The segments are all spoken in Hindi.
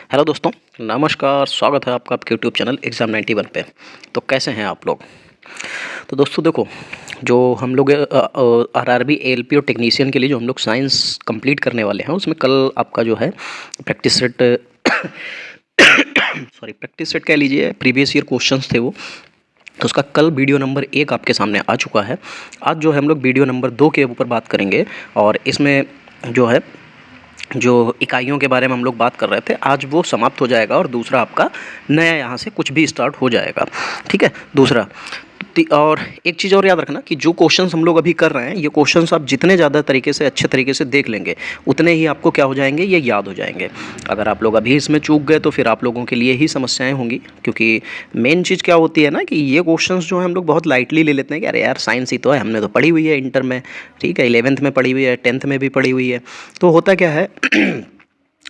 हेलो दोस्तों, नमस्कार। स्वागत है आपका आपके यूट्यूब चैनल एग्ज़ाम 91 पे। तो कैसे हैं आप लोग? तो दोस्तों देखो, जो हम लोग आरआरबी, एएलपी और टेक्नीशियन के लिए जो हम लोग साइंस कंप्लीट करने वाले हैं, उसमें कल आपका जो है practice set sorry practice set कह लीजिए, प्रीवियस ईयर क्वेश्चंस थे वो। तो उसका कल वीडियो नंबर 1 आपके सामने आ चुका है। आज जो है हम लोग वीडियो नंबर 2 के ऊपर बात करेंगे और इसमें जो है जो इकाइयों के बारे में हम लोग बात कर रहे थे, आज वो समाप्त हो जाएगा और दूसरा आपका नया यहाँ से कुछ भी स्टार्ट हो जाएगा। ठीक है, दूसरा और एक चीज़ और याद रखना कि जो क्वेश्चंस हम लोग अभी कर रहे हैं, ये क्वेश्चंस आप जितने ज़्यादा तरीके से अच्छे तरीके से देख लेंगे, उतने ही आपको क्या हो जाएंगे, ये याद हो जाएंगे। अगर आप लोग अभी इसमें चूक गए तो फिर आप लोगों के लिए ही समस्याएं होंगी, क्योंकि मेन चीज़ क्या होती है ना कि ये क्वेश्चंस जो है हम लोग बहुत लाइटली ले लेते हैं कि अरे यार साइंस ही तो है, हमने तो पढ़ी हुई है इंटर में, ठीक है, 11th में पढ़ी हुई है, 10th में भी पढ़ी हुई है। तो होता क्या है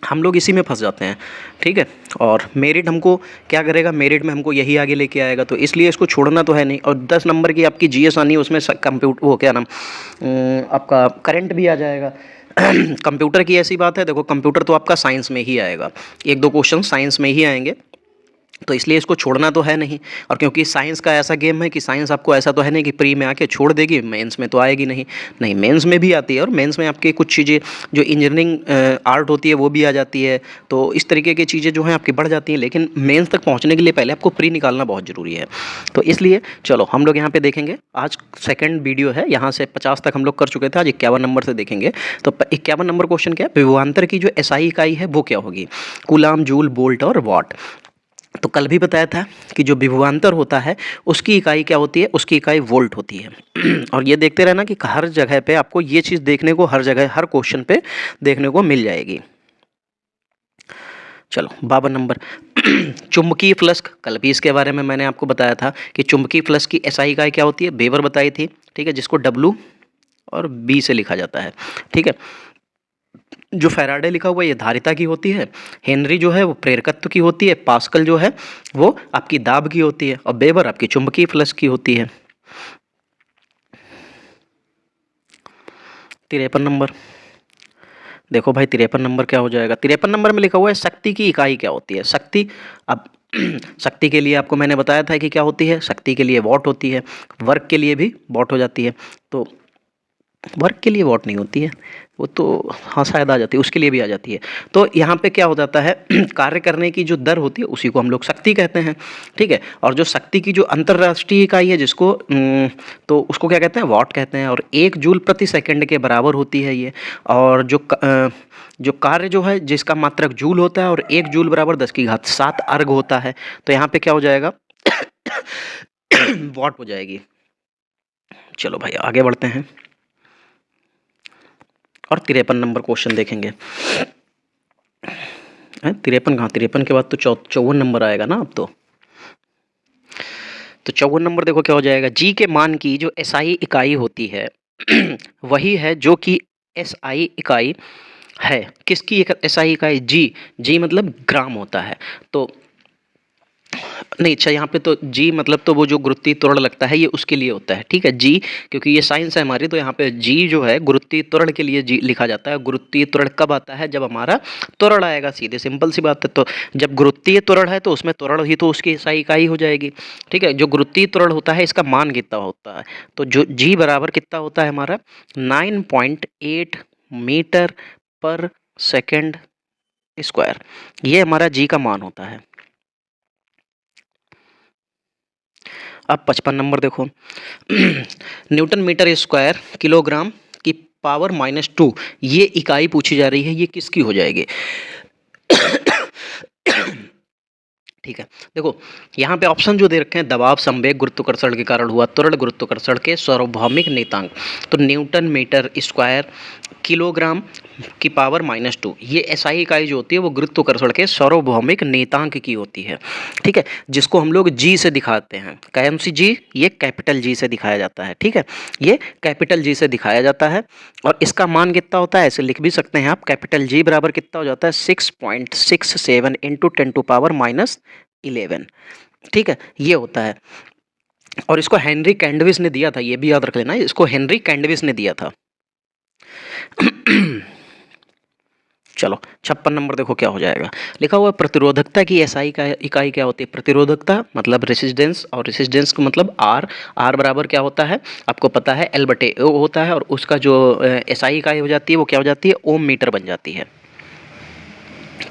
हम लोग इसी में फंस जाते हैं। ठीक है, और मेरिट हमको क्या करेगा, मेरिट में हमको यही आगे लेके आएगा, तो इसलिए इसको छोड़ना तो है नहीं। और 10 नंबर की आपकी जीएस आनी है, उसमें कंप्यूटर वो क्या नाम आपका करंट भी आ जाएगा। कंप्यूटर की ऐसी बात है, देखो कंप्यूटर तो आपका साइंस में ही आएगा, एक दो क्वेश्चन साइंस में ही आएंगे, तो इसलिए इसको छोड़ना तो है नहीं। और क्योंकि साइंस का ऐसा गेम है कि साइंस आपको ऐसा तो है नहीं कि प्री में आके छोड़ देगी, मेंस में तो आएगी नहीं। नहीं, मेंस में भी आती है, और मेंस में आपकी कुछ चीज़ें जो इंजीनियरिंग आर्ट होती है वो भी आ जाती है। तो इस तरीके की चीज़ें जो हैं आपकी बढ़ जाती हैं, लेकिन मेंस तक पहुंचने के लिए पहले आपको प्री निकालना बहुत ज़रूरी है। तो इसलिए चलो हम लोग यहाँ पे देखेंगे, आज सेकेंड वीडियो है, यहाँ से 50 तक हम लोग कर चुके थे, आज 51 नंबर से देखेंगे। तो 51 नंबर क्वेश्चन क्या है, विभवांतर की जो एसआई इकाई है वो क्या होगी, कूलाम, जूल, वोल्ट और वाट। तो कल भी बताया था कि जो विभवांतर होता है उसकी इकाई क्या होती है, उसकी इकाई वोल्ट होती है। और ये देखते रहना कि हर जगह पे आपको ये चीज़ देखने को, हर जगह हर क्वेश्चन पे देखने को मिल जाएगी। चलो 52 नंबर चुंबकीय फ्लक्स, कल भी इसके बारे में मैंने आपको बताया था कि चुंबकीय फ्लक्स की एसआई इकाई क्या होती है, वेबर बताई थी। ठीक है, जिसको डब्लू और बी से लिखा जाता है। ठीक है, जो फैराडे लिखा हुआ है ये धारिता की होती है, हेनरी जो है वो प्रेरकत्व की होती है, पास्कल जो है वो आपकी दाब की होती है, और वेबर आपकी चुंबकीय फ्लक्स की होती है। 53 नंबर देखो भाई, 53 नंबर क्या हो जाएगा, 53 नंबर में लिखा हुआ है शक्ति की इकाई क्या होती है। शक्ति, अब शक्ति के लिए आपको मैंने बताया था कि क्या होती है, शक्ति के लिए वॉट होती है, वर्क के लिए भी वॉट हो जाती है। तो वर्क के लिए वॉट नहीं होती है वो तो, हाँ शायद आ जाती है, उसके लिए भी आ जाती है। तो यहाँ पे क्या हो जाता है कार्य करने की जो दर होती है उसी को हम लोग शक्ति कहते हैं। ठीक है, और जो शक्ति की जो अंतर्राष्ट्रीय इकाई है जिसको तो उसको क्या कहते हैं, वॉट कहते हैं, और 1 जूल प्रति सेकंड के बराबर होती है ये। और जो कार्य जो है जिसका मात्रक जूल होता है, और 1 जूल बराबर 10⁻7 अर्ग होता है। तो यहाँ पे क्या हो जाएगा वॉट हो जाएगी। चलो भाई आगे बढ़ते हैं और 53 नंबर क्वेश्चन देखेंगे। 53 कहाँ, 53 के बाद तो 54 नंबर आएगा ना अब तो। 54 नंबर देखो क्या हो जाएगा, जी के मान की जो एसआई इकाई होती है वही है जो कि एसआई इकाई है, किसकी एसआई इकाई, जी। जी मतलब ग्राम होता है, तो नहीं, अच्छा यहाँ पे तो जी मतलब तो वो जो गुरुत्वीय त्वरण लगता है ये उसके लिए होता है। ठीक है, जी क्योंकि ये साइंस है हमारी, तो यहाँ पे जी जो है गुरुत्वीय त्वरण के लिए जी लिखा जाता है। गुरुत्वीय त्वरण कब आता है, जब हमारा त्वरण आएगा, सीधे सिंपल सी बात है। तो जब गुरुत्वीय त्वरण है तो उसमें त्वरण ही तो उसकी एसआई इकाई हो जाएगी। ठीक है, जो गुरुत्वीय त्वरण होता है इसका मान कितना होता है, तो जो जी बराबर कितना होता है हमारा 9.8 मीटर पर सेकेंड स्क्वायर, ये हमारा जी का मान होता है। अब 55 नंबर देखो न्यूटन मीटर स्क्वायर किलोग्राम की पावर -2 ये इकाई पूछी जा रही है, ये किसकी हो जाएगी ठीक है, देखो यहाँ पे ऑप्शन जो दे रखे हैं, दबाव, संवेग, गुरुत्वाकर्षण के कारण हुआ त्वरण, गुरुत्वाकर्षण के सार्वभौमिक नियतांक। तो न्यूटन मीटर स्क्वायर किलोग्राम की पावर -2 ये एसआई इकाई जो होती है वो गुरुत्वाकर्षण के सार्वभौमिक नियतांक की होती है। ठीक है, जिसको हम लोग जी से दिखाते हैं, कौन सी जी, ये कैपिटल जी से दिखाया जाता है। ठीक है, ये कैपिटल जी से दिखाया जाता है, और इसका मान कितना होता है, ऐसे लिख भी सकते हैं आप, कैपिटल जी बराबर कितना हो जाता है 6.67 इंटू 10⁻11। ठीक है, ये होता है, और इसको हेनरी कैंडविस ने दिया था, ये भी याद रख लेना, इसको हेनरी कैंडविस ने दिया था चलो 56 नंबर देखो क्या हो जाएगा। लिखा हुआ है प्रतिरोधकता की एसआई का इकाई क्या होती है। प्रतिरोधकता मतलब रेसिस्टेंस, और रेसिस्टेंस का मतलब आर। आर बराबर क्या होता है आपको पता है, एल बटे ओ होता है, और उसका जो एसआई इकाई हो जाती है वो क्या हो जाती है, ओम मीटर बन जाती है।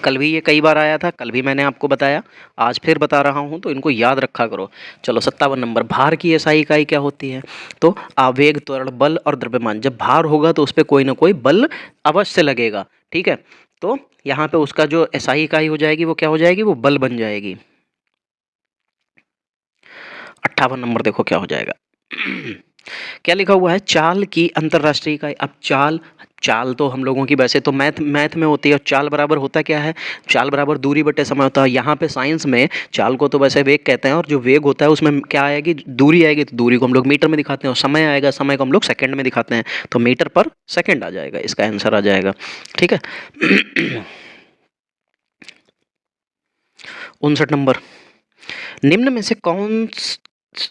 कल भी ये कई बार आया था, कल भी मैंने आपको बताया, आज फिर बता रहा हूँ, तो इनको याद रखा करो। चलो 57 नंबर, भार की एसआई इकाई क्या होती है। तो आवेग, त्वरण, बल और द्रव्यमान। जब भार होगा तो उस पर कोई ना कोई बल अवश्य लगेगा, ठीक है। तो यहाँ पे उसका जो एसआई इकाई हो जाएगी वो क्या हो जाएगी, वो बल बन जाएगी। 58 नंबर देखो क्या हो जाएगा। क्या लिखा हुआ है, चाल की अंतरराष्ट्रीय इकाई। अब चाल, चाल तो हम लोगों की वैसे तो मैथ में होती है, और चाल बराबर होता क्या है, चाल बराबर दूरी बटे समय होता है। यहाँ पे साइंस में चाल को तो वैसे वेग कहते हैं, और जो वेग होता है उसमें क्या आएगी, दूरी आएगी, तो दूरी को हम लोग मीटर में दिखाते हैं, और समय आएगा, समय को हम लोग सेकंड में दिखाते हैं, तो मीटर पर सेकंड आ जाएगा, इसका आंसर आ जाएगा, ठीक है। 59 नंबर, निम्न में से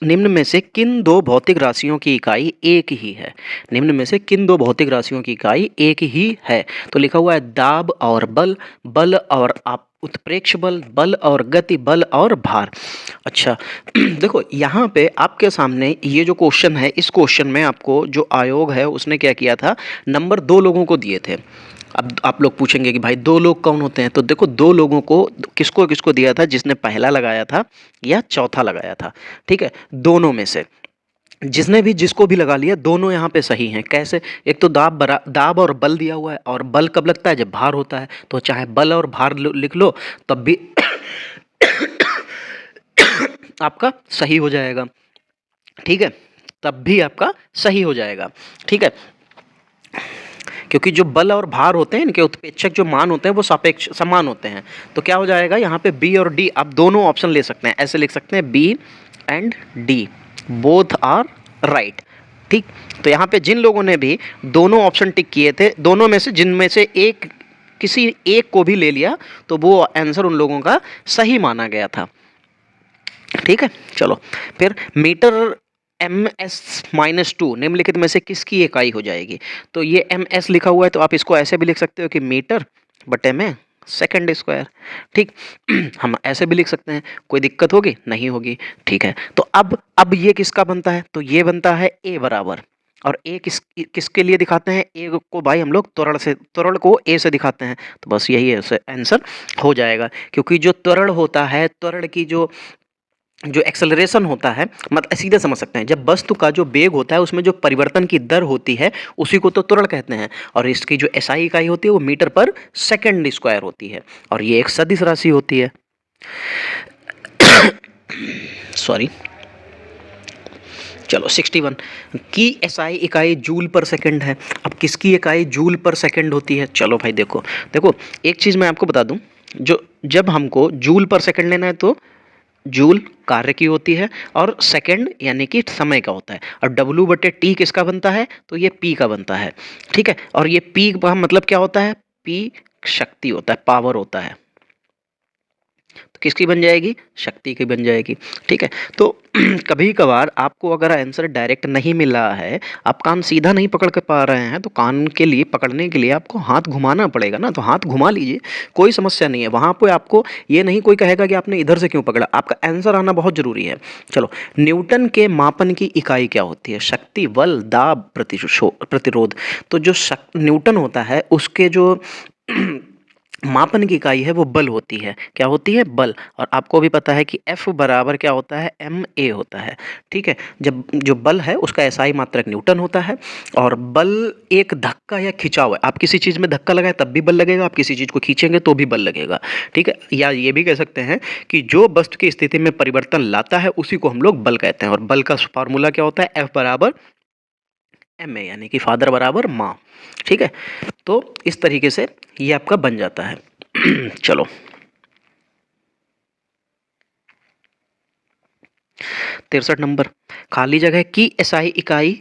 निम्न में से किन दो भौतिक राशियों की इकाई एक ही है। निम्न में से किन दो भौतिक राशियों की इकाई एक ही है। तो लिखा हुआ है दाब और बल, बल और उत्प्रेक्ष बल, बल और गति, बल और भार। अच्छा देखो यहाँ पे आपके सामने ये जो क्वेश्चन है, इस क्वेश्चन में आपको जो आयोग है उसने क्या किया था, नंबर दो लोगों को दिए थे। अब आप लोग पूछेंगे कि भाई दो लोग कौन होते हैं, तो देखो दो लोगों को किसको किसको दिया था, जिसने पहला लगाया था या चौथा लगाया था, ठीक है। दोनों में से जिसने भी जिसको भी लगा लिया, दोनों यहाँ पे सही हैं। कैसे, एक तो दाब और बल दिया हुआ है, और बल कब लगता है, जब भार होता है, तो चाहे बल और भार लिख लो तब भी आपका सही हो जाएगा, ठीक है, तब भी आपका सही हो जाएगा, ठीक है। क्योंकि जो बल और भार होते हैं, इनके उत्प्रेक्षक जो मान होते हैं वो सापेक्ष समान होते हैं, तो क्या हो जाएगा यहाँ पे बी और डी, आप दोनों ऑप्शन ले सकते हैं, ऐसे लिख सकते हैं B and D both are right, ठीक। तो यहाँ पे जिन लोगों ने भी दोनों ऑप्शन टिक किए थे, दोनों में से जिनमें से एक किसी एक को भी ले लिया तो वो आंसर उन लोगों का सही माना गया था, ठीक है। चलो फिर मीटर ms-2 निम्नलिखित में से किसकी इकाई हो जाएगी। तो ये ms लिखा हुआ है, तो आप इसको ऐसे भी लिख सकते हो कि मीटर बटे में सेकंड स्क्वायर, ठीक। हम ऐसे भी लिख सकते हैं, कोई दिक्कत होगी नहीं होगी, ठीक है। तो अब ये किसका बनता है, तो ये बनता है a बराबर, और ए किसके लिए दिखाते हैं, ए को भाई हम लोग त्वरण को ए से दिखाते हैं, तो बस यही है आंसर हो जाएगा। क्योंकि जो त्वरण होता है, त्वरण की जो एक्सेलरेशन होता है, मतलब सीधे समझ सकते हैं, जब वस्तु का जो वेग होता है उसमें जो परिवर्तन की दर होती है उसी को तो त्वरण कहते हैं, और इसकी जो एसआई इकाई होती है वो मीटर पर सेकंड स्क्वायर होती है, और ये एक सदिश राशि होती है। सॉरी, चलो 61 की एसआई इकाई जूल पर सेकंड है। अब किसकी इकाई जूल पर सेकंड होती है, चलो भाई देखो देखो एक चीज़ मैं आपको बता दूं, जो जब हमको जूल पर सेकंड लेना है तो जूल कार्य की होती है, और सेकंड यानी कि समय का होता है, और डब्ल्यू बटे टी किसका बनता है, तो ये पी का बनता है, ठीक है। और ये पी का मतलब क्या होता है, पी शक्ति होता है, पावर होता है, तो किसकी बन जाएगी, शक्ति की बन जाएगी, ठीक है। तो कभी कभार आपको अगर आंसर डायरेक्ट नहीं मिल रहा है, आप कान सीधा नहीं पकड़ कर पा रहे हैं, तो कान के लिए पकड़ने के लिए आपको हाथ घुमाना पड़ेगा ना, तो हाथ घुमा लीजिए, कोई समस्या नहीं है। वहाँ पे आपको ये नहीं कोई कहेगा कि आपने इधर से क्यों पकड़ा, आपका आंसर आना बहुत ज़रूरी है। चलो, न्यूटन के मापन की इकाई क्या होती है, शक्ति, बल, दाब, प्रतिरोध। तो जो न्यूटन होता है उसके जो मापन की इकाई है वो बल होती है, क्या होती है, बल। और आपको भी पता है कि F बराबर क्या होता है, ma होता है, ठीक है। जब जो बल है उसका एसआई मात्रक न्यूटन होता है, और बल एक धक्का या खिंचाव है, आप किसी चीज़ में धक्का लगाए तब भी बल लगेगा, आप किसी चीज़ को खींचेंगे तो भी बल लगेगा, ठीक है। या ये भी कह सकते हैं कि जो वस्तु की स्थिति में परिवर्तन लाता है उसी को हम लोग बल कहते हैं, और बल का फार्मूला क्या होता है, F बराबर ma यानी कि फादर बराबर माँ, ठीक है। तो इस तरीके से ये आपका बन जाता है। चलो 63 नंबर, खाली जगह की एसआई इकाई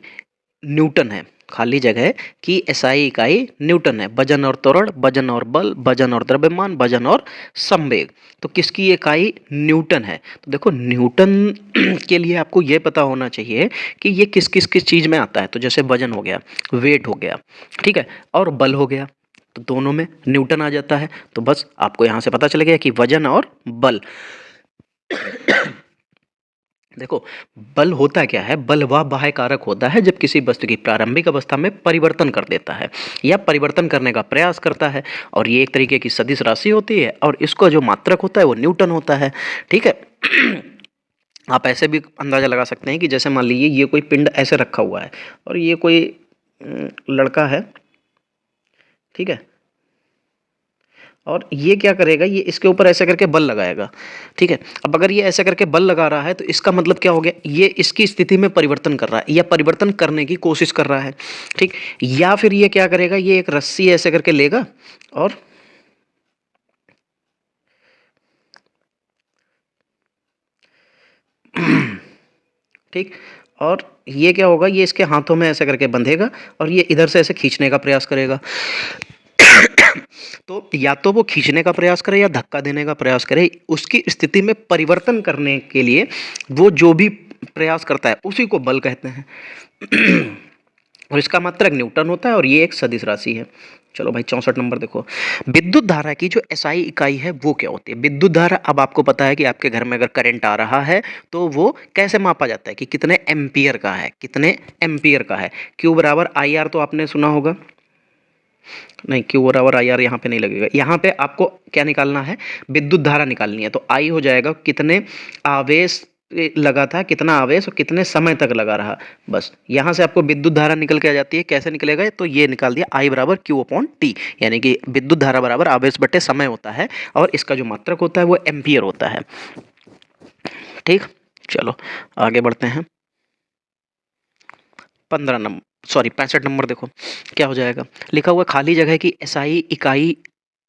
न्यूटन है, खाली जगह की एसआई इकाई न्यूटन है। वजन और त्वरण, वजन और बल, वजन और द्रव्यमान, वजन और संवेग, तो किसकी इकाई न्यूटन है। तो देखो न्यूटन के लिए आपको ये पता होना चाहिए कि ये किस चीज़ में आता है, तो जैसे वजन हो गया, वेट हो गया, ठीक है, और बल हो गया, तो दोनों में न्यूटन आ जाता है। तो बस आपको यहाँ से पता चल गया कि वजन और बल। देखो, बल होता क्या है? बल वह बाह्य कारक होता है जब किसी वस्तु की प्रारंभिक अवस्था में परिवर्तन कर देता है या परिवर्तन करने का प्रयास करता है, और ये एक तरीके की सदिश राशि होती है, और इसका जो मात्रक होता है वो न्यूटन होता है। ठीक है। आप ऐसे भी अंदाजा लगा सकते हैं कि जैसे मान लीजिए ये कोई पिंड ऐसे रखा हुआ है और ये कोई लड़का है, ठीक है, और ये क्या करेगा, ये इसके ऊपर ऐसे करके बल लगाएगा। ठीक है। अब अगर ये ऐसे करके बल लगा रहा है तो इसका मतलब क्या हो गया, ये इसकी स्थिति में परिवर्तन कर रहा है या परिवर्तन करने की कोशिश कर रहा है। ठीक। या फिर ये क्या करेगा, ये एक रस्सी ऐसे करके लेगा और ठीक, और ये क्या होगा, ये इसके हाथों में ऐसे करके बंधेगा और ये इधर से ऐसे खींचने का प्रयास करेगा। तो या तो वो खींचने का प्रयास करे या धक्का देने का प्रयास करे, उसकी स्थिति में परिवर्तन करने के लिए वो जो भी प्रयास करता है उसी को बल कहते हैं। और इसका मात्रक न्यूटन होता है और ये एक सदिश राशि है। चलो भाई 64 नंबर देखो, विद्युत धारा की जो एसआई इकाई है वो क्या होती है? विद्युत धारा, अब आपको पता है कि आपके घर में अगर करंट आ रहा है तो वो कैसे मापा जाता है कि कितने एम्पियर का है, कितने एम्पियर का है। क्यू बराबर आई आर तो आपने सुना होगा, नहीं क्यू बराबर आई आर यहाँ पे नहीं लगेगा। यहाँ पे आपको क्या निकालना है, विद्युत धारा निकालनी है। तो आई हो जाएगा कितने आवेश लगा था, कितना आवेश और कितने समय तक लगा रहा। बस यहाँ से आपको विद्युत धारा निकल के आ जाती है। कैसे निकलेगा, तो ये निकाल दिया आई बराबर क्यू अपॉन टी, यानी कि विद्युत धारा बराबर आवेश बटे समय होता है और इसका जो मात्रक होता है वो एम्पियर होता है। ठीक, चलो आगे बढ़ते हैं। 65 नंबर देखो क्या हो जाएगा, लिखा हुआ खाली जगह की एसआई इकाई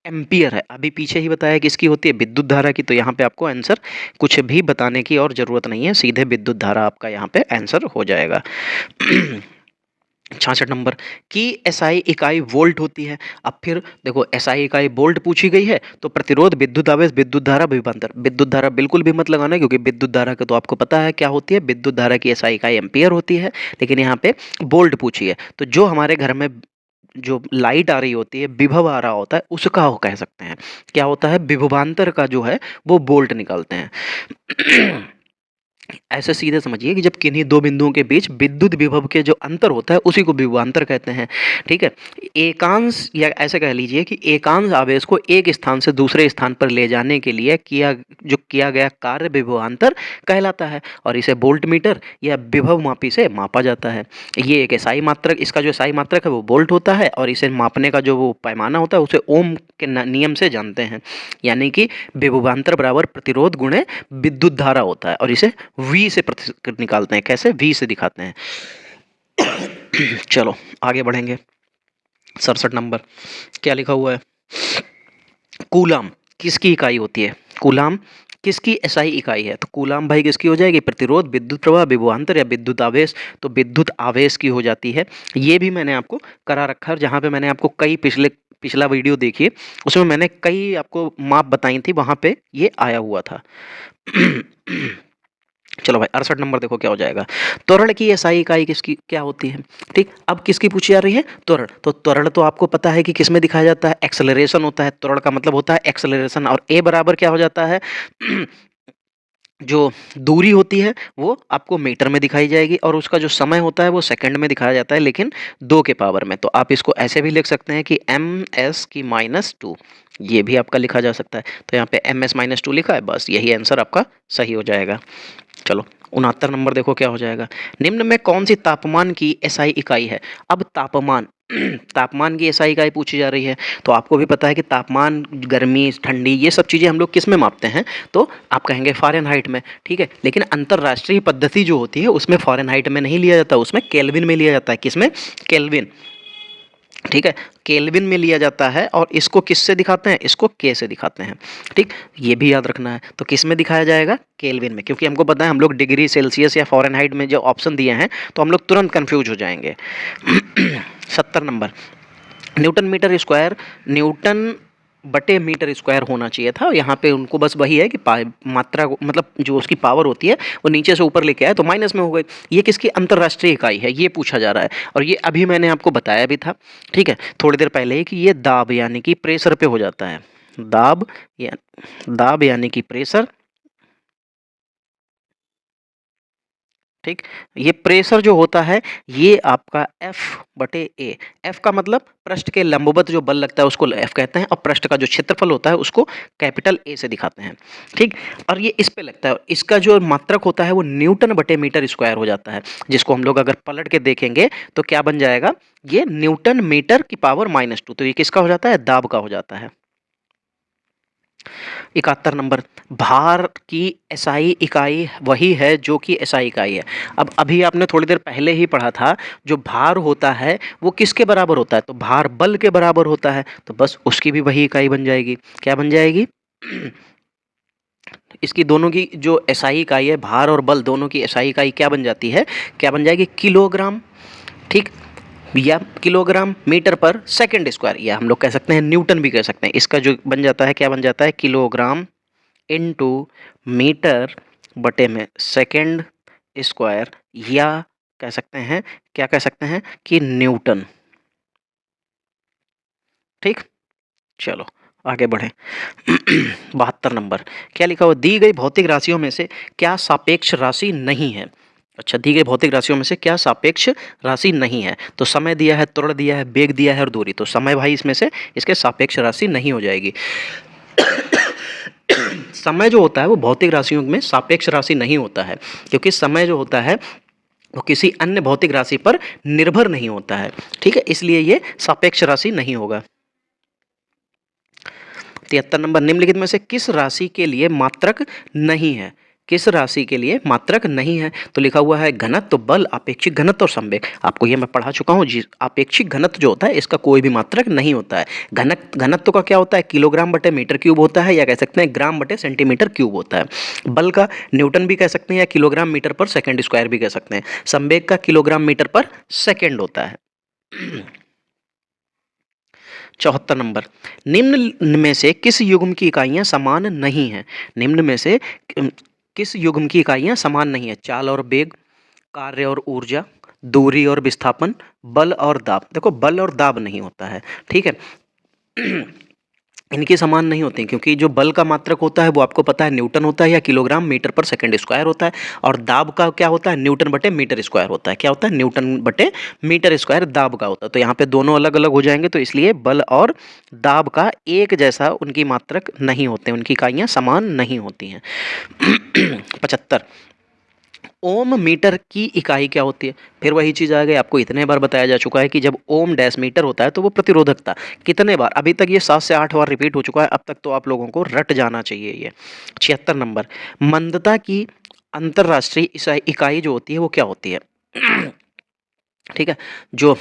एम्पियर है। अभी पीछे ही बताया कि इसकी होती है विद्युत धारा की, तो यहाँ पे आपको आंसर कुछ भी बताने की और ज़रूरत नहीं है, सीधे विद्युत धारा आपका यहाँ पे आंसर हो जाएगा। 66 नंबर की एसआई इकाई वोल्ट होती है। अब फिर देखो एसआई इकाई वोल्ट पूछी गई है तो प्रतिरोध, विद्युत आवेश, विद्युत धारा, विभवांतर। विद्युत धारा बिल्कुल भी मत लगाना क्योंकि विद्युत धारा का तो आपको पता है क्या होती है, विद्युत धारा की एसआई इकाई एम्पियर होती है, लेकिन यहाँ पे वोल्ट पूछी है। तो जो हमारे घर में जो लाइट आ रही होती है, विभव आ रहा होता है, उसका कह सकते हैं क्या होता है, विभवांतर का जो है वो वोल्ट निकालते हैं। ऐसे सीधे समझिए कि जब किन्हीं दो बिंदुओं के बीच विद्युत विभव के जो अंतर होता है उसी को विभवांतर कहते हैं। ठीक है। एकांश, या ऐसे कह लीजिए कि एकांश आवेश को एक स्थान से दूसरे स्थान पर ले जाने के लिए किया गया कार्य विभवांतर कहलाता है और इसे वोल्ट मीटर या विभव मापी से मापा जाता है। ये एक एसआई मात्रक, इसका जो एसआई मात्रक है वो वोल्ट होता है और इसे मापने का जो वो पैमाना होता है उसे ओम के नियम से जानते हैं, यानी कि विभवांतर बराबर प्रतिरोध गुणे विद्युत धारा होता है और इसे V से निकालते हैं। कैसे? V से दिखाते हैं। चलो आगे बढ़ेंगे। 67 नंबर क्या लिखा हुआ है, कूलाम किसकी इकाई होती है? कूलाम किसकी एसआई इकाई है? तो कूलाम भाई किसकी हो जाएगी? प्रतिरोध, विद्युत प्रवाह, विभवांतर या विद्युत आवेश। तो विद्युत आवेश की हो जाती है। ये भी मैंने आपको करा रखा है, जहाँ पे मैंने आपको कई पिछला वीडियो देखिए उसमें मैंने कई आपको माप बताई थी, वहाँ पे ये आया हुआ था। चलो भाई 68 नंबर देखो क्या हो जाएगा, त्वरण की एसआई इकाई किसकी क्या होती है? ठीक, अब किसकी पूछी जा रही है? त्वरण। तो त्वरण तो आपको पता है कि किस में दिखाया जाता है, एक्सेलरेशन होता है। त्वरण का मतलब होता है एक्सेलरेशन, और ए बराबर क्या हो जाता है, जो दूरी होती है वो आपको मीटर में दिखाई जाएगी और उसका जो समय होता है वो सेकंड में दिखाया जाता है, लेकिन 2 के पावर में। तो आप इसको ऐसे भी लिख सकते हैं कि ms की -2, ये भी आपका लिखा जा सकता है। तो यहाँ पे ms -2 लिखा है, बस यही आंसर आपका सही हो जाएगा। चलो 69 नंबर देखो क्या हो जाएगा, निम्न में कौन सी तापमान की एसआई इकाई है? अब तापमान तापमान की एसआई इकाई पूछी जा रही है, तो आपको भी पता है कि तापमान, गर्मी, ठंडी, ये सब चीज़ें हम लोग किस में मापते हैं? तो आप कहेंगे फ़ारेनहाइट में। ठीक है, लेकिन अंतर्राष्ट्रीय पद्धति जो होती है उसमें फ़ारेनहाइट में नहीं लिया जाता, उसमें केल्विन में लिया जाता है। किसमें? केल्विन। ठीक है, केल्विन में लिया जाता है और इसको किससे दिखाते हैं? इसको के से दिखाते हैं। ठीक, ये भी याद रखना है। तो किस में दिखाया जाएगा? केल्विन में, क्योंकि हमको पता है हम लोग डिग्री सेल्सियस या फ़ारेनहाइट में जो ऑप्शन दिए हैं तो हम लोग तुरंत कंफ्यूज हो जाएंगे। 70 number, newton metre square, newton बटे मीटर स्क्वायर होना चाहिए था। यहाँ पे उनको बस वही है कि मात्रा मतलब जो उसकी पावर होती है वो नीचे से ऊपर लेके आए तो माइनस में हो गई। ये किसकी अंतर्राष्ट्रीय इकाई है ये पूछा जा रहा है, और ये अभी मैंने आपको बताया भी था, ठीक है, थोड़ी देर पहले ही, कि ये दाब यानी कि प्रेशर पे हो जाता है। दाब यानी कि प्रेशर, ठीक। ये प्रेशर जो होता है ये आपका F बटे ए, F का मतलब पृष्ठ के लंबवत जो बल लगता है उसको F कहते हैं, और पृष्ठ का जो क्षेत्रफल होता है उसको कैपिटल ए से दिखाते हैं, ठीक। और ये इस पे लगता है, इसका जो मात्रक होता है वो न्यूटन बटे मीटर स्क्वायर हो जाता है, जिसको हम लोग अगर पलट के देखेंगे तो क्या बन जाएगा, ये न्यूटन मीटर की पावर -2, तो ये किसका हो जाता है, दाब का हो जाता है। 71 नंबर, भार की एसआई इकाई वही है जो कि एसआई इकाई है। अब अभी आपने थोड़ी देर पहले ही पढ़ा था, जो भार होता है वो किसके बराबर होता है, तो भार बल के बराबर होता है, तो बस उसकी भी वही इकाई बन जाएगी। क्या बन जाएगी इसकी दोनों की जो एसआई इकाई है, भार और बल दोनों की एसआई इकाई क्या बन जाती है, क्या बन जाएगी, किलोग्राम, ठीक, या किलोग्राम मीटर पर सेकंड स्क्वायर, या हम लोग कह सकते हैं न्यूटन भी कह सकते हैं। इसका जो बन जाता है, क्या बन जाता है, किलोग्राम इनटू मीटर बटे में सेकंड स्क्वायर, या कह सकते हैं, क्या कह सकते हैं कि न्यूटन, ठीक। चलो आगे बढ़े। 72 नंबर, क्या लिखा हुआ, दी गई भौतिक राशियों में से क्या सापेक्ष राशि नहीं है। अच्छा, दी गई भौतिक राशियों में से क्या सापेक्ष राशि नहीं है, तो समय दिया है, त्वरण दिया है, वेग दिया है और दूरी, तो समय भाई इसमें से इसके सापेक्ष राशि नहीं हो जाएगी। समय जो होता है वो भौतिक राशियों में सापेक्ष राशि नहीं होता है, क्योंकि समय जो होता है वो किसी अन्य भौतिक राशि पर निर्भर नहीं होता है, ठीक है, इसलिए ये सापेक्ष राशि नहीं होगा। 73 नंबर, निम्नलिखित में से किस राशि के लिए मात्रक नहीं है, किस राशि के लिए मात्रक नहीं है, तो लिखा हुआ है घनत्व, बल, आपेक्षिक घनत्व और संवेग। आपको ये मैं पढ़ा चुका हूँ जी। आपेक्षिक घनत्व जो होता है इसका कोई भी मात्रक नहीं होता है। घनत्व का क्या होता है, किलोग्राम बटे मीटर क्यूब होता है, या कह सकते हैं ग्राम बटे सेंटीमीटर क्यूब होता है। बल का न्यूटन भी कह सकते हैं, या किलोग्राम मीटर पर सेकेंड स्क्वायर भी कह सकते हैं। संवेग का किलोग्राम मीटर पर सेकेंड होता है। 74 नंबर, निम्न में से किस युग्म की इकाइयां समान नहीं है, निम्न में से किस युग्म की इकाइयां समान नहीं है, चाल और वेग, कार्य और ऊर्जा, दूरी और विस्थापन, बल और दाब। देखो बल और दाब नहीं होता है, ठीक है। इनके समान नहीं होते हैं, क्योंकि जो बल का मात्रक होता है वो आपको पता है न्यूटन होता है, या किलोग्राम मीटर पर सेकंड स्क्वायर होता है, और दाब का क्या होता है, न्यूटन बटे मीटर स्क्वायर होता है। क्या होता है, न्यूटन बटे मीटर स्क्वायर दाब का होता है। तो यहाँ पे दोनों अलग अलग हो जाएंगे, तो इसलिए बल और दाब का एक जैसा उनकी मात्रक नहीं होते, उनकी इकाइयाँ समान नहीं होती हैं। 75, ओम मीटर की इकाई क्या होती है, फिर वही चीज़ आ गई। आपको इतने बार बताया जा चुका है कि जब ओम डैश मीटर होता है तो वो प्रतिरोधकता, कितने बार, अभी तक ये 7 से 8 बार रिपीट हो चुका है, अब तक तो आप लोगों को रट जाना चाहिए ये। 76 नंबर, मंदता की अंतर्राष्ट्रीय इकाई जो होती है वो क्या होती है। ठीक है, जो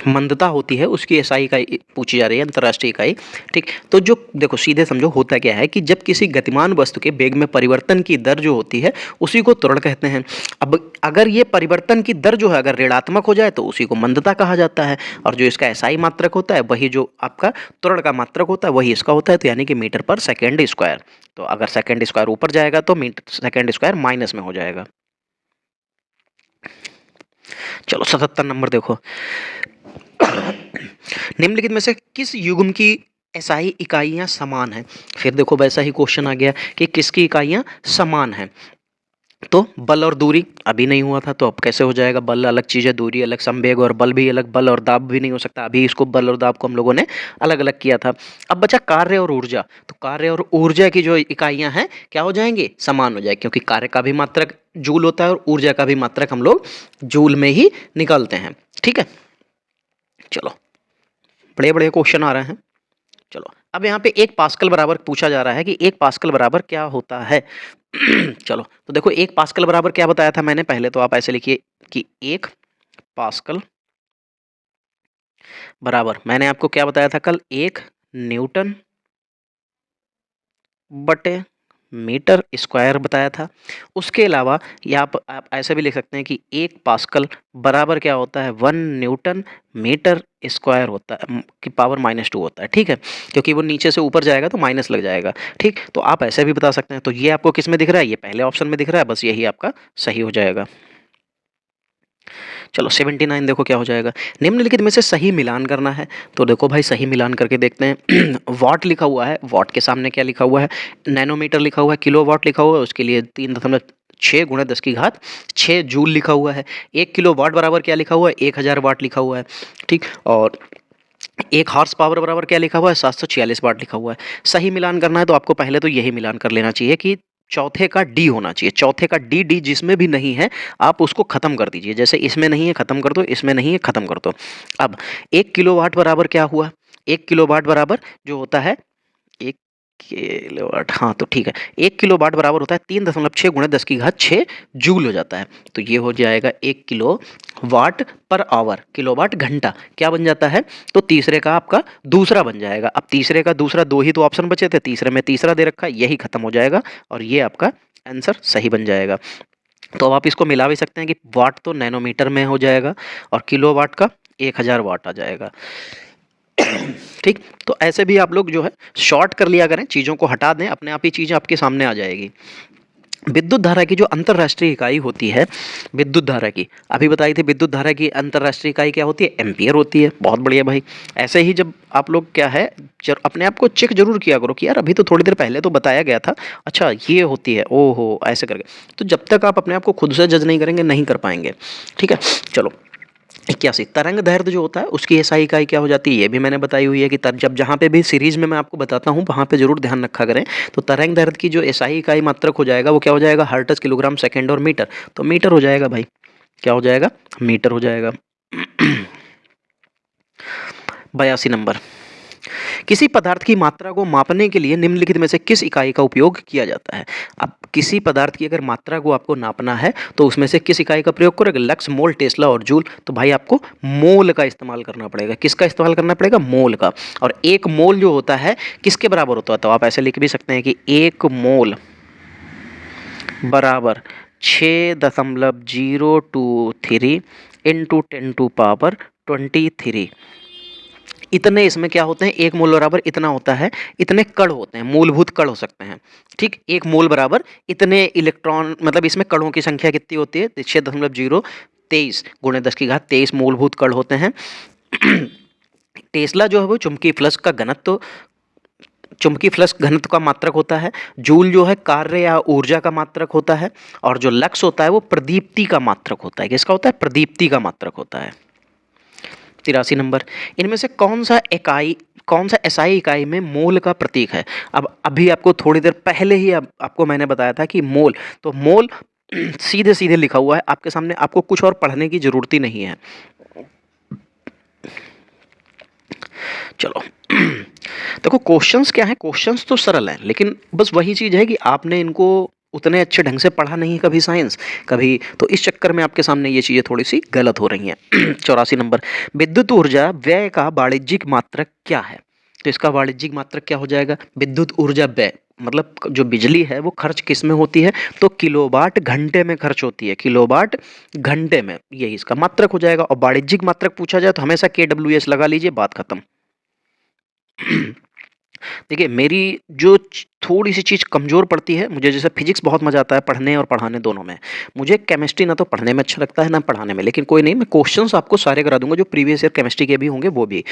मंदता होती है उसकी एसआई इकाई पूछी जा रही है, अंतर्राष्ट्रीय इकाई, ठीक। तो जो देखो सीधे समझो, होता क्या है कि जब किसी गतिमान वस्तु के वेग में परिवर्तन की दर जो होती है उसी को त्वरण कहते हैं। अब अगर ये परिवर्तन की दर जो है अगर ऋणात्मक हो जाए तो उसी को मंदता कहा जाता है, और जो इसका एसआई मात्रक होता है वही जो आपका त्वरण का मात्रक होता है वही इसका होता है, तो यानी कि मीटर पर सेकेंड स्क्वायर। तो अगर सेकेंड स्क्वायर ऊपर जाएगा तो मीटर सेकेंड स्क्वायर माइनस में हो जाएगा। चलो 77 नंबर देखो, निम्नलिखित में से किस युग्म की एसआई इकाइयां समान हैं। फिर देखो वैसा ही क्वेश्चन आ गया कि किसकी इकाइयां समान हैं, तो बल और दूरी अभी नहीं हुआ था, तो अब कैसे हो जाएगा, बल अलग चीज़ है, दूरी अलग, संवेग और बल भी अलग, बल और दाब भी नहीं हो सकता, अभी इसको बल और दाब को हम लोगों ने अलग अलग किया था। अब बचा कार्य और ऊर्जा, तो कार्य और ऊर्जा की जो इकाइयां हैं क्या हो जाएंगी, समान हो जाएगी, क्योंकि कार्य का भी मात्रक जूल होता है और ऊर्जा का भी मात्रक हम लोग जूल में ही निकालते हैं, ठीक है। चलो बड़े बड़े क्वेश्चन आ रहे हैं। चलो अब यहाँ पे एक पास्कल बराबर पूछा जा रहा है कि एक पास्कल बराबर क्या होता है। चलो तो देखो एक पास्कल बराबर क्या बताया था मैंने, पहले तो आप ऐसे लिखिए कि एक पास्कल बराबर, मैंने आपको क्या बताया था कल, एक न्यूटन बटे मीटर स्क्वायर बताया था। उसके अलावा ये आप ऐसे भी लिख सकते हैं कि 1 पास्कल बराबर क्या होता है 1 न्यूटन मीटर स्क्वायर होता है की पावर -2 होता है। ठीक है, क्योंकि वो नीचे से ऊपर जाएगा तो माइनस लग जाएगा। ठीक, तो आप ऐसे भी बता सकते हैं। तो ये आपको किस में दिख रहा है? ये पहले ऑप्शन में दिख रहा है, बस यही आपका सही हो जाएगा। चलो 79 देखो क्या हो जाएगा। निम्नलिखित में से सही मिलान करना है। तो देखो भाई सही मिलान करके देखते हैं। वाट लिखा हुआ है, वाट के सामने क्या लिखा हुआ है? नैनोमीटर लिखा हुआ है, किलोवाट लिखा हुआ है, उसके लिए 3.6 × 10⁶ जूल लिखा हुआ है। 1 किलो वाट बराबर क्या लिखा हुआ है? 1000 वाट लिखा हुआ है। ठीक, और 1 हॉर्स पावर बराबर क्या लिखा हुआ है? 746 वाट लिखा हुआ है। सही मिलान करना है तो आपको पहले तो यही मिलान कर लेना चाहिए कि चौथे का डी होना चाहिए। चौथे का डी जिसमें भी नहीं है आप उसको खत्म कर दीजिए। जैसे इसमें नहीं है खत्म कर दो, इसमें नहीं है खत्म कर दो। अब 1 किलोवाट बराबर क्या हुआ? 1 किलोवाट बराबर जो होता है 1 किलोवाट, हाँ तो ठीक है, 1 किलोवाट बराबर होता है 3.6 × 10⁶ जूल हो जाता है। तो ये हो जाएगा 1 kilo watt per hour, kilowatt घंटा क्या बन जाता है? तो तीसरे का आपका दूसरा बन जाएगा। अब तीसरे का दूसरा, दो ही तो ऑप्शन बचे थे, तीसरे में तीसरा दे रखा है, यही खत्म हो जाएगा और ये आपका आंसर सही बन जाएगा। तो अब आप इसको मिला भी सकते हैं कि वाट तो नैनोमीटर में हो जाएगा और किलोवाट का 1000 वाट आ जाएगा। ठीक, तो ऐसे भी आप लोग जो है शॉर्ट कर लिया करें, चीज़ों को हटा दें, अपने आप ही चीज़ें आपके सामने आ जाएगी। विद्युत धारा की जो अंतरराष्ट्रीय इकाई होती है, विद्युत धारा की अभी बताई थी, विद्युत धारा की अंतरराष्ट्रीय इकाई क्या होती है? एम्पियर होती है। बहुत बढ़िया भाई। ऐसे ही जब आप लोग क्या है अपने आप को चेक जरूर किया करो कि यार अभी तो थोड़ी देर पहले तो बताया गया था, अच्छा ये होती है, ओहो ऐसे करके। तो जब तक आप अपने आप को खुद से जज नहीं करेंगे नहीं कर पाएंगे। ठीक है, चलो 81 तरंग दैर्ध्य जो होता है उसकी एसआई इकाई क्या हो जाती है? ये भी मैंने बताई हुई है कि जब जहाँ पे भी सीरीज में मैं आपको बताता हूँ वहाँ पे जरूर ध्यान रखा करें। तो तरंग दैर्ध्य की जो एसआई इकाई मात्रक हो जाएगा वो क्या हो जाएगा? हर्ट्ज, किलोग्राम, सेकंड और मीटर। तो मीटर हो जाएगा भाई, क्या हो जाएगा? मीटर हो जाएगा। 82 नंबर, किसी पदार्थ की मात्रा को मापने के लिए निम्नलिखित में से किस इकाई का उपयोग किया जाता है? अब किसी पदार्थ की अगर मात्रा को आपको नापना है तो उसमें से किस इकाई का प्रयोग करोगे? लक्स, मोल, टेस्ला और जूल। तो भाई आपको मोल का इस्तेमाल करना पड़ेगा। किसका इस्तेमाल करना पड़ेगा? मोल का। और एक मोल जो होता है किसके बराबर होता है? तो आप ऐसे लिख भी सकते हैं कि 1 मोल बराबर 6.023 इंटू 10⁻23। इतने इसमें क्या होते हैं? 1 मोल बराबर इतना होता है, इतने कण होते हैं, मूलभूत कण हो सकते हैं। ठीक, 1 मोल बराबर इतने इलेक्ट्रॉन, मतलब इसमें कणों की संख्या कितनी होती है? 6.023 × 10⁻23 मूलभूत कण होते हैं। टेस्ला जो है वो चुंबकीय फ्लक्स का घनत्व, चुंबकीय फ्लक्स घनत्व का मात्रक होता है। जूल जो है कार्य या ऊर्जा का मात्रक होता है। और जो लक्स होता है वो प्रदीप्ति का मात्रक होता है। किसका होता है? प्रदीप्ति का मात्रक होता है। 83 नंबर, इनमें से कौन सा एसआई इकाई में मोल का प्रतीक है? अब अभी आपको थोड़ी देर पहले ही आपको मैंने बताया था कि मोल, तो मोल सीधे सीधे लिखा हुआ है आपके सामने, आपको कुछ और पढ़ने की जरूरत ही नहीं है। चलो देखो क्वेश्चंस क्या है, क्वेश्चंस तो सरल है, लेकिन बस वही चीज है कि आपने इनको उतने अच्छे ढंग से पढ़ा नहीं कभी साइंस, कभी, तो इस चक्कर में आपके सामने ये चीजें थोड़ी सी गलत हो रही हैं। 84 नंबर, विद्युत ऊर्जा व्यय का वाणिज्यिक मात्रक क्या है? तो इसका वाणिज्यिक मात्रक क्या हो जाएगा? विद्युत ऊर्जा व्यय मतलब जो बिजली है वो खर्च किस में होती है? तो किलोवाट घंटे में खर्च होती है, किलोवाट घंटे में, यही इसका मात्रक हो जाएगा। और वाणिज्यिक मात्रक पूछा जाए तो हमेशा KWS लगा लीजिए, बात खत्म। देखिए मेरी जो थोड़ी सी चीज़ कमज़ोर पड़ती है, मुझे जैसे फिजिक्स बहुत मज़ा आता है पढ़ने और पढ़ाने दोनों में, मुझे केमिस्ट्री ना तो पढ़ने में अच्छा लगता है ना पढ़ाने में, लेकिन कोई नहीं, मैं क्वेश्चंस आपको सारे करा दूंगा जो प्रीवियस ईयर केमिस्ट्री के भी होंगे वो भी।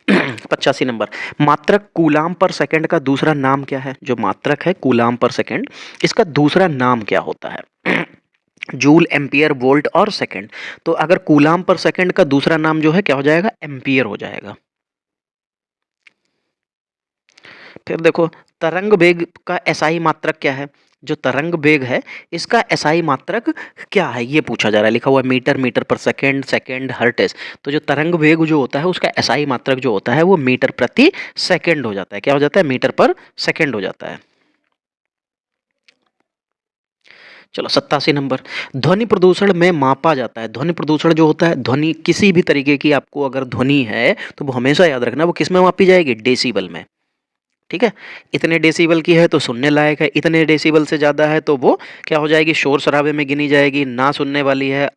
85 नंबर, मात्रक कूलाम पर सेकंड का दूसरा नाम क्या है? जो मात्रक है कूलाम पर सेकंड, इसका दूसरा नाम क्या होता है? जूल, एम्पियर, वोल्ट और सेकंड। तो अगर कूलाम पर सेकंड का दूसरा नाम जो है क्या हो जाएगा? एम्पियर हो जाएगा। फिर देखो तरंग वेग का एसआई मात्रक क्या है? जो तरंग वेग है इसका एसआई मात्रक क्या है ये पूछा जा रहा है। लिखा हुआ है मीटर, मीटर पर सेकंड, सेकंड हर्ट्ज। तो जो तरंग वेग जो होता है उसका एसआई मात्रक जो होता है वो मीटर प्रति सेकंड हो जाता है। क्या हो जाता है? मीटर पर सेकंड हो जाता है। चलो 87 नंबर, ध्वनि प्रदूषण में मापा जाता है। ध्वनि प्रदूषण जो होता है, ध्वनि किसी भी तरीके की आपको अगर ध्वनि है तो वो हमेशा याद रखना वो किस में मापी जाएगी? डेसिबल में। ठीक है, इतने डेसिबल की है तो सुनने लायक है, इतने डेसिबल से ज़्यादा है तो वो क्या हो जाएगी, शोर शराबे में गिनी जाएगी, ना सुनने वाली है,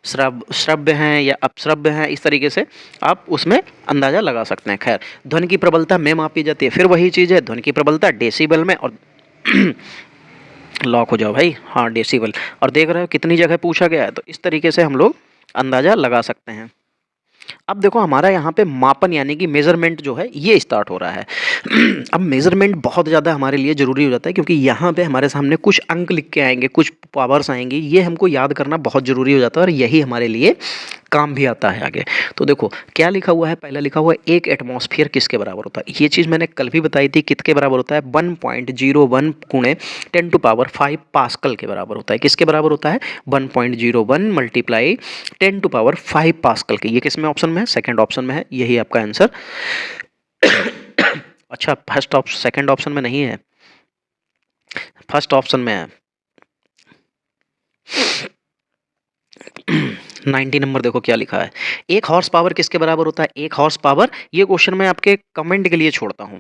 श्रव्य हैं या अपश्रव्य हैं, इस तरीके से आप उसमें अंदाज़ा लगा सकते हैं। खैर, ध्वनि की प्रबलता में मापी जाती है, फिर वही चीज़ है, ध्वनि की प्रबलता डेसिबल में, और लॉक हो जाओ भाई, हाँ डेसिबल, और देख रहे हो कितनी जगह पूछा गया है, तो इस तरीके से हम लोग अंदाज़ा लगा सकते हैं। अब देखो हमारा यहाँ पे मापन यानी कि मेजरमेंट जो है ये स्टार्ट हो रहा है। अब मेजरमेंट बहुत ज़्यादा हमारे लिए ज़रूरी हो जाता है, क्योंकि यहाँ पे हमारे सामने कुछ अंक लिख के आएंगे, कुछ पावर्स आएंगी, ये हमको याद करना बहुत ज़रूरी हो जाता है, और यही हमारे लिए काम भी आता है आगे। तो देखो क्या लिखा हुआ है, पहला लिखा हुआ है एक एटमॉस्फेयर किसके बराबर होता है। ये चीज़ मैंने कल भी बताई थी, किसके बराबर होता है, 1.01 गुणे 10⁵ पास्कल के बराबर होता है। किसके बराबर होता है, 1.01 मल्टीप्लाई 10⁵ पास्कल के। ये किस में ऑप्शन में है, सेकंड ऑप्शन में है, यही आपका आंसर। अच्छा, फर्स्ट ऑप्शन सेकंड ऑप्शन में नहीं है, फर्स्ट ऑप्शन में है। 90 नंबर देखो क्या लिखा है, एक हॉर्स पावर किसके बराबर होता है, एक हॉर्स पावर। ये क्वेश्चन मैं आपके कमेंट के लिए छोड़ता हूं,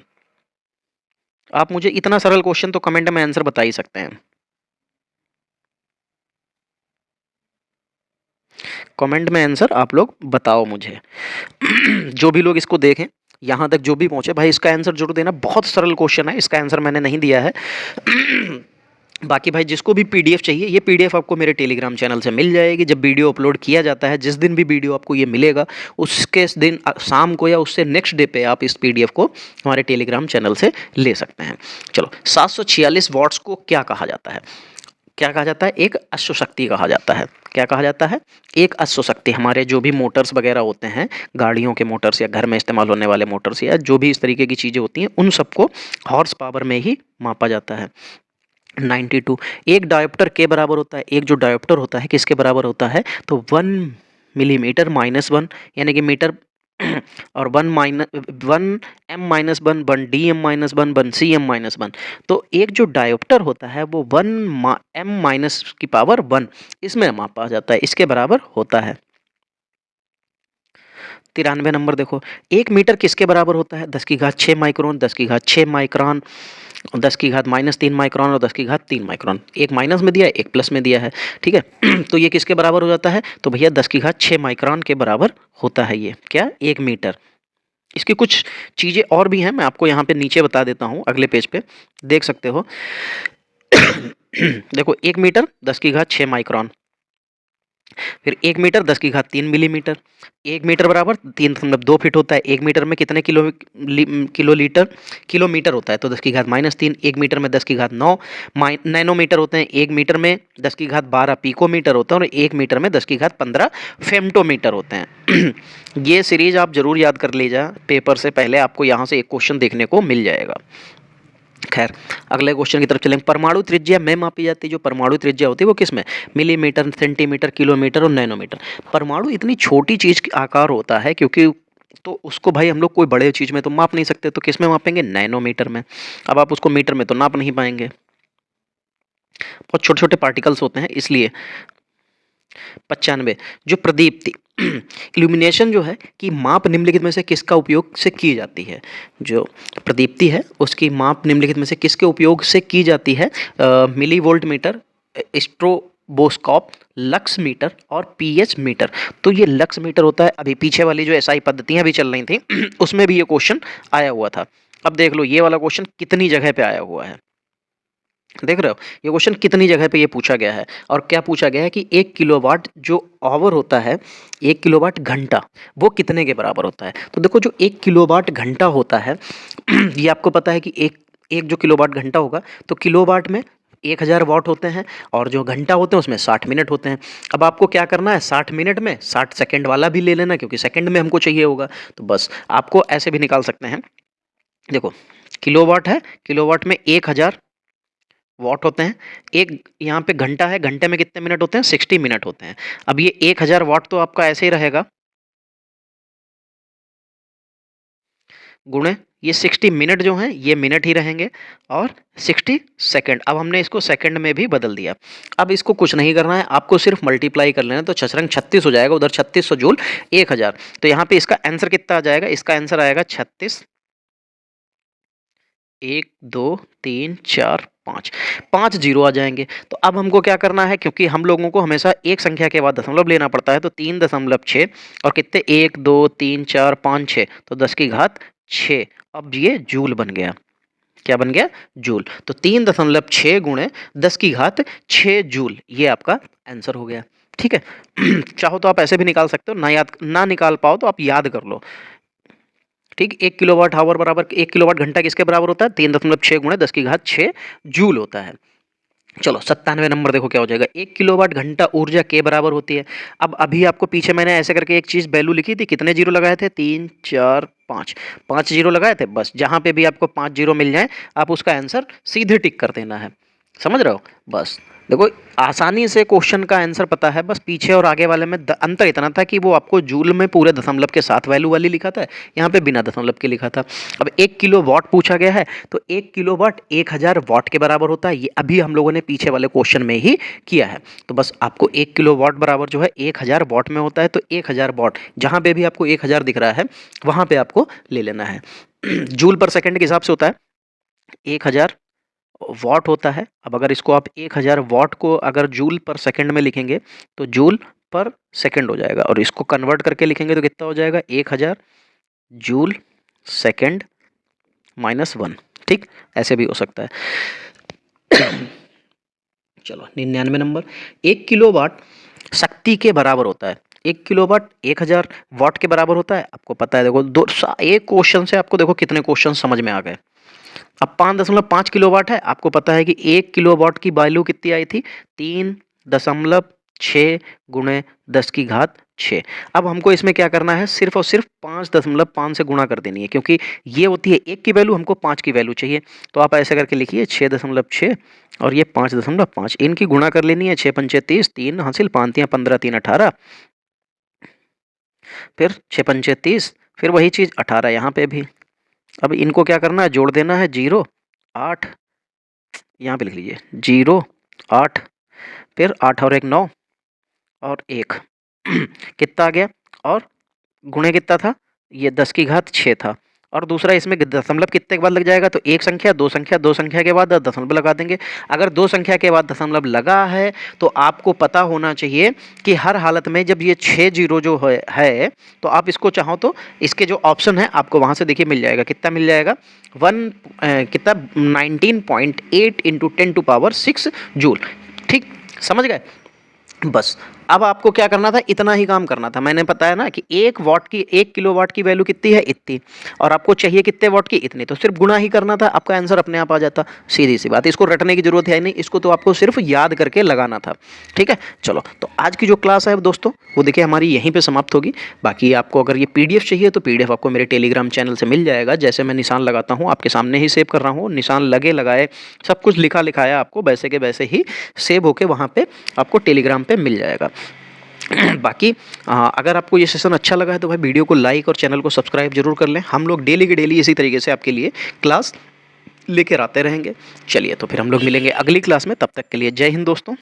आप मुझे इतना सरल क्वेश्चन तो कमेंट में आंसर बता ही सकते हैं। कमेंट में आंसर आप लोग बताओ मुझे। जो भी लोग इसको देखें, यहाँ तक जो भी पहुंचे भाई, इसका आंसर जरूर देना, बहुत सरल क्वेश्चन है, इसका आंसर मैंने नहीं दिया है। बाकी भाई जिसको भी पीडीएफ चाहिए, ये पीडीएफ आपको मेरे टेलीग्राम चैनल से मिल जाएगी। जब वीडियो अपलोड किया जाता है, जिस दिन भी वीडियो आपको ये मिलेगा, उसके दिन शाम को या उससे नेक्स्ट डे पे आप इस पीडीएफ को हमारे टेलीग्राम चैनल से ले सकते हैं। चलो, 746 वॉट्स को क्या कहा जाता है, क्या कहा जाता है, एक अश्वशक्ति कहा जाता है। क्या कहा जाता है, एक अश्वशक्ति। हमारे जो भी मोटर्स वगैरह होते हैं, गाड़ियों के मोटर्स या घर में इस्तेमाल होने वाले मोटर्स या जो भी इस तरीके की चीज़ें होती हैं, उन सबको हॉर्स पावर में ही मापा जाता है। 92 एक डायोप्टर के बराबर होता है, एक जो डायोप्टर होता है किसके बराबर होता है, तो 1 मिलीमीटर -1 यानी कि मीटर, और 1 m -1 1 dm -1 1 cm -1। तो एक जो डायोप्टर होता है वो 1 m-1 इसमें मापा जाता है, इसके बराबर होता है। 93 नंबर देखो, 1 मीटर किसके बराबर होता है, 10⁻6 माइक्रोन, 10⁻6 माइक्रोन, 10⁻−3 माइक्रोन और 10⁻3 माइक्रोन। एक माइनस में दिया है, एक प्लस में दिया है, ठीक है। तो ये किसके बराबर हो जाता है, तो भैया 10⁻6 माइक्रोन के बराबर होता है ये क्या, 1 मीटर। इसकी कुछ चीज़ें और भी हैं, मैं आपको यहाँ पे नीचे बता देता हूँ, अगले पेज पे देख सकते हो। देखो 1 मीटर 10⁻6 माइक्रोन, फिर 1 मीटर 10⁻3 मिलीमीटर, 1 मीटर बराबर 3 मतलब 2 फीट होता है। 1 मीटर में कितने किलोमीटर होता है, तो 10⁻−3, 1 मीटर में 10⁻9 नैनोमीटर होते हैं, 1 मीटर में 10⁻12 पिकोमीटर होता है, और 1 मीटर में 10⁻15 फेम्टोमीटर होते हैं। ये सीरीज आप जरूर याद कर लीजिए, पेपर से पहले आपको यहाँ से एक क्वेश्चन देखने को मिल जाएगा। खैर, अगले क्वेश्चन की तरफ चलेंगे। परमाणु त्रिज्या में मापी जाती है, जो परमाणु त्रिज्या होती है वो किसमें, मिलीमीटर, सेंटीमीटर, किलोमीटर और नैनोमीटर। परमाणु इतनी छोटी चीज का आकार होता है, क्योंकि तो उसको भाई हम लोग कोई बड़े चीज में तो माप नहीं सकते, तो किस में मापेंगे, नैनोमीटर में। अब आप उसको मीटर में तो नाप नहीं पाएंगे, बहुत छोटे छोटे पार्टिकल्स होते हैं, इसलिए। 95 जो प्रदीप्ति इल्यूमिनेशन जो है कि माप निम्नलिखित में से किसका उपयोग से की जाती है, जो प्रदीप्ति है उसकी माप निम्नलिखित में से किसके उपयोग से की जाती है, milli volt metre, stroboscope, lux metre और पीएच मीटर। तो ये लक्स मीटर होता है, अभी पीछे वाली जो एसआई पद्धतियां भी चल रही थी उसमें भी ये क्वेश्चन आया हुआ था। अब देख लो ये वाला क्वेश्चन कितनी जगह पे आया हुआ है, देख रहे हो ये क्वेश्चन कितनी जगह पे ये पूछा गया है, और क्या पूछा गया है कि 1 किलोवाट जो आवर होता है, 1 किलोवाट घंटा, वो कितने के बराबर होता है। तो देखो जो 1 किलोवाट घंटा होता है ये आपको पता है कि एक एक जो किलोवाट घंटा होगा, तो किलोवाट में 1000 वाट होते हैं, और जो घंटा होते हैं उसमें 60 मिनट होते हैं। अब आपको क्या करना है, 60 मिनट में 60 सेकंड वाला भी ले लेना, क्योंकि सेकंड में हमको चाहिए होगा। तो बस आपको ऐसे भी निकाल सकते हैं। देखो किलोवाट है, किलोवाट में 1000 वॉट होते हैं, एक यहाँ पे घंटा है, घंटे में कितने मिनट होते हैं, 60 मिनट होते हैं। अब ये 1000 वाट तो आपका ऐसे ही रहेगा, गुणे ये 60 मिनट जो हैं ये मिनट ही रहेंगे, और 60 सेकंड। अब हमने इसको सेकंड में भी बदल दिया। अब इसको कुछ नहीं करना है, आपको सिर्फ मल्टीप्लाई कर लेना है, तो छछरंग 36 हो जाएगा, उधर 3600 जूल 1000। तो यहाँ पे इसका आंसर कितना आ जाएगा, इसका आंसर आएगा 36 1 2 3 4 5, 5 जीरो आ जाएंगे। तो अब हमको क्या करना है, क्योंकि हम लोगों को हमेशा एक संख्या के बाद दशमलव लेना पड़ता है, तो 3.6 और कितने 1 2 3 4 5 6, तो 10 की घात 6। अब ये जूल बन गया। क्या बन गया? जूल। तो 3.6 गुणे 10 की घात 6 जूल, ये आपका आंसर हो गया। ठीक है। चाहो तो आप ऐसे भी निकाल सकते हो, ना निकाल पाओ तो आप याद कर लो। ठीक, 1 किलोवाट आवर बराबर 1 किलोवाट घंटा किसके बराबर होता है? 3.6 गुणे 10 की घात 6 जूल होता है। चलो 97 नंबर देखो क्या हो जाएगा। 1 किलोवाट घंटा ऊर्जा के बराबर होती है। अब अभी आपको पीछे मैंने ऐसे करके एक चीज वैल्यू लिखी थी, कितने जीरो लगाए थे? 3 4 5, 5 जीरो लगाए थे। बस जहां पे भी आपको 5 जीरो मिल जाए आप उसका आंसर सीधे टिक कर देना है। समझ रहे हो? बस देखो, आसानी से क्वेश्चन का आंसर पता है, बस पीछे और आगे वाले में अंतर इतना था कि वो आपको जूल में पूरे दशमलव के साथ वैल्यू वाली लिखा था, यहाँ पे बिना दशमलव के लिखा था। अब 1 किलो वाट पूछा गया है, तो 1 किलो वाट 1000 वाट के बराबर होता है। ये अभी हम लोगों ने पीछे वाले क्वेश्चन में ही किया है। तो बस आपको 1 किलो वाट बराबर जो है 1000 वाट में होता है, तो 1000 वाट जहाँ पे भी आपको 1000 दिख रहा है वहाँ पे आपको ले लेना है। जूल पर सेकेंड के हिसाब से होता है, 1000 वॉट होता है। अब अगर इसको आप 1000 वॉट को अगर जूल पर सेकंड में लिखेंगे तो जूल पर सेकंड हो जाएगा, और इसको कन्वर्ट करके लिखेंगे तो कितना हो जाएगा? 1000 जूल सेकंड माइनस 1। ठीक, ऐसे भी हो सकता है। चलो 99 नंबर, 1 किलोवाट शक्ति के बराबर होता है। 1 किलोवाट 1000 वाट के बराबर होता है, आपको पता है। देखो एक क्वेश्चन से आपको देखो कितने क्वेश्चन समझ में आ गए। अब 5.5 किलोवाट है, आपको पता है कि 1 किलोवाट की वैल्यू कितनी आई थी? 3.6 गुणे 10 की घात 6। अब हमको इसमें क्या करना है? सिर्फ और सिर्फ 5.5 से गुणा कर देनी है, क्योंकि ये होती है 1 की वैल्यू, हमको 5 की वैल्यू चाहिए। तो आप ऐसे करके लिखिए 6.6 और ये 5.5, इनकी गुणा कर लेनी है। 6 पंचे 30, 3 हासिल, 5 तियां 15, 3 18, फिर 6 पंचे 30, फिर वही चीज़ 18 यहाँ पे भी। अब इनको क्या करना है? जोड़ देना है। 0 8, यहाँ पे लिख लीजिए 0 8, फिर 8 और 1 9 और 1 कितना आ गया? और गुणे कितना था? ये 10 की घात 6 था। और दूसरा इसमें दशमलव कितने के बाद लग जाएगा? तो एक संख्या, दो संख्या, दो संख्या के बाद दशमलव लगा देंगे। अगर दो संख्या के बाद दशमलव लगा है तो आपको पता होना चाहिए कि हर हालत में जब ये 6 जीरो जो है तो आप इसको चाहो तो इसके जो ऑप्शन है आपको वहाँ से देखिए मिल जाएगा। कितना मिल जाएगा? कितना 19.8 इंटू 10⁶ जूल। ठीक, समझ गए? बस अब आपको क्या करना था? इतना ही काम करना था। मैंने बताया ना कि 1 किलोवाट की वैल्यू कितनी है? इतनी, और आपको चाहिए कितने वाट की? इतनी। तो सिर्फ गुणा ही करना था, आपका आंसर अपने आप आ जाता। सीधी सी बात, इसको रटने की जरूरत है नहीं, इसको तो आपको सिर्फ याद करके लगाना था। ठीक है, चलो तो आज की जो क्लास है दोस्तों वो देखिए हमारी यहीं पर समाप्त होगी। बाकी आपको अगर ये PDF चाहिए तो PDF आपको मेरे टेलीग्राम चैनल से मिल जाएगा। जैसे मैं निशान लगाता हूँ आपके सामने ही सेव कर रहा हूँ, निशान लगे लगाए सब कुछ लिखा लिखाया आपको वैसे के वैसे ही सेव होके वहाँ पे आपको टेलीग्राम पे मिल जाएगा। बाकी अगर आपको ये सेशन अच्छा लगा है तो भाई वीडियो को लाइक और चैनल को सब्सक्राइब जरूर कर लें। हम लोग डेली की डेली इसी तरीके से आपके लिए क्लास लेकर आते रहेंगे। चलिए तो फिर हम लोग मिलेंगे अगली क्लास में, तब तक के लिए जय हिंद दोस्तों।